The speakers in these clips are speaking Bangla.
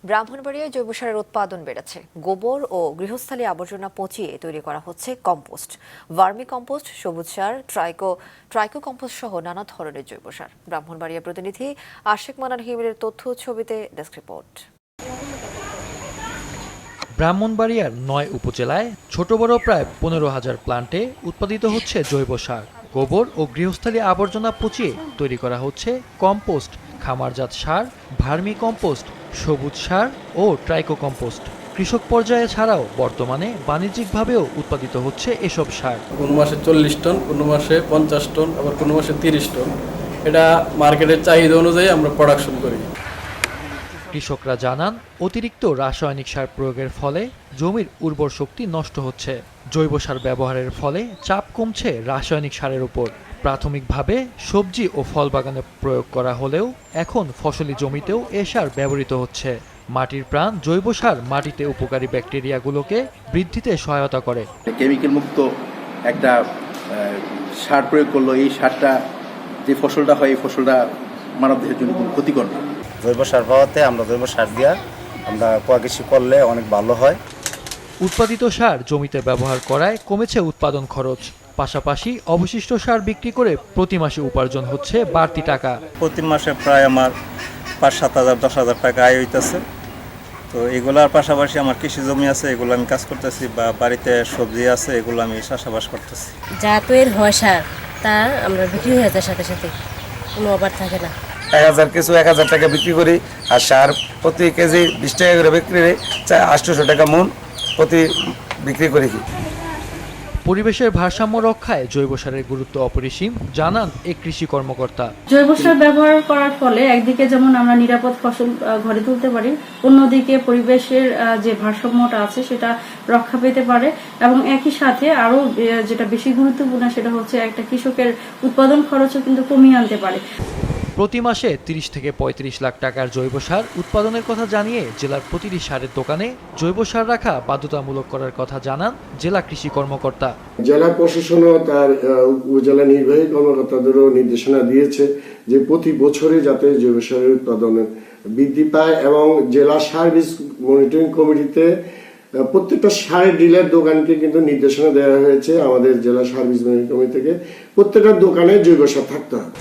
ব্রাহ্মণবাড়িয়ায় জৈব সারের উৎপাদন বেড়েছে। গোবর ও গৃহস্থালী আবর্জনা পচিয়ে তৈরি করা হচ্ছে কম্পোস্ট, ভার্মি কম্পোস্ট, সবুজ সার, ট্রাইকো কম্পোস্ট সহ নানা ধরনের জৈব সার। ব্রাহ্মণবাড়িয়া প্রতিনিধি আশিক মানান হিমেলের তথ্য ছবিতে ডেস্ক রিপোর্ট। ব্রাহ্মণবাড়িয়ার ৯ উপজেলায় ছোট বড় প্রায় ১৫,০০০ প্লান্টে উৎপাদিত হচ্ছে জৈব সার। গোবর ও গৃহস্থালী আবর্জনা পচিয়ে তৈরি করা হচ্ছে কম্পোস্ট, খামারজাত সার, ভার্মি কম্পোস্ট, সবুজ সার ও ট্রাইকো কম্পোস্ট। কৃষক পর্যায়ে ছাড়াও বর্তমানে বাণিজ্যিকভাবেও উৎপাদিত হচ্ছে এসব সার। কোনো মাসে ৪০ টন, কোনো মাসে ৫০ টন, আবার কোনো মাসে ৩০ টন। এটা মার্কেটের চাহিদা অনুযায়ী আমরা প্রোডাকশন করি। কৃষকরা জানান, অতিরিক্ত রাসায়নিক সার প্রয়োগের ফলে জমির উর্বর শক্তি নষ্ট হচ্ছে। জৈব সার ব্যবহারের ফলে চাপ কমছে রাসায়নিক সারের উপর। প্রাথমিকভাবে সবজি ও ফল বাগানে প্রয়োগ করা হলেও এখন ফসলি জমিতেও এ সার ব্যবহৃত হচ্ছে। মাটির প্রাণ জৈব সার মাটিতে উপকারী ব্যাকটেরিয়াগুলোকে বৃদ্ধিতে সহায়তা করে। কেমিক্যাল মুক্ত একটা সার প্রয়োগ করলো, এই সারটা যে ফসলটা হয় এই ফসলটা মানবদেহের জন্য কোনো ক্ষতিকর না। জৈব সার পাওয়াতে আমরা জৈব সার দিয়া আমরা কৃষি করলে অনেক ভালো হয়। উৎপাদিত সার জমিতে ব্যবহার করায় কমেছে উৎপাদন খরচ। পাশাপাশি অবশিষ্ট সার বিক্রি করে প্রতি মাসে উপার্জন হচ্ছে বাড়তি টাকা। প্রতি মাসে প্রায় আমার ৫-৭ হাজার ১০,০০০ টাকা আয় হইতেছে। তো এগুলার পাশাপাশি আমার কৃষি জমি আছে, এগুলো আমি কাজ করতেছি, বা বাড়িতে সবজি আছে, এগুলো আমি চাষাবাস করতেছি। যা তৈরি হয় সার তা আমরা বিক্রি হয়ে যায় সাথে সাথে, কোনো অভাব থাকে না। ১,০০০ টাকা বিক্রি করি, আর সার প্রতি কেজি ২০ টাকা করে বিক্রি করি, ৮০০ টাকা মন প্রতি বিক্রি করি। পরিবেশের ভারসাম্য রক্ষায় জৈব সারের গুরুত্ব অপরিসীম, জানান এই কৃষি কর্মকর্তা। জৈব সার ব্যবহার করার ফলে একদিকে যেমন আমরা নিরাপদ ফসল ঘরে তুলতে পারি, অন্যদিকে পরিবেশের যে ভারসাম্যটা আছে সেটা রক্ষা পেতে পারে, এবং একই সাথে আরো যেটা বেশি গুরুত্বপূর্ণ সেটা হচ্ছে একটা কৃষকের উৎপাদন খরচও কিন্তু কমিয়ে আনতে পারে। প্রতি মাসে ৩০ থেকে ৩৫ লাখ টাকার জৈব সার উৎপাদনের কথা জানিয়ে জেলার প্রতিটি সারের দোকানে জৈব সার রাখা বাধ্যতামূলক করার কথা জানান জেলা কৃষি কর্মকর্তা। জেলা প্রশাসনও তার উপজেলা নির্বাহী কর্মকর্তাদেরও নির্দেশনা দিয়েছে যে প্রতি বছরে যাতে জৈব সারের উৎপাদন বৃদ্ধি পায়, এবং জেলা সার্ভিস মনিটরিং কমিটিতে প্রত্যেকটা সার ডিলার দোকানকে কিন্তু নির্দেশনা দেওয়া হয়েছে আমাদের জেলা সার্ভিস মনিটরিং কমিটি থেকে, প্রত্যেকটা দোকানে জৈব সার থাকতে হবে।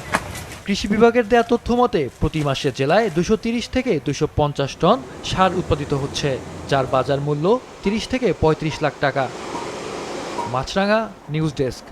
কৃষি বিভাগের দেয়া তথ্য মতে প্রতি মাসে জেলায় ২৩০ থেকে ২৫০ টন সার উৎপাদিত হচ্ছে, যার বাজার মূল্য ৩০ থেকে ৩৫ লাখ টাকা। মাছরাঙা নিউজ ডেস্ক।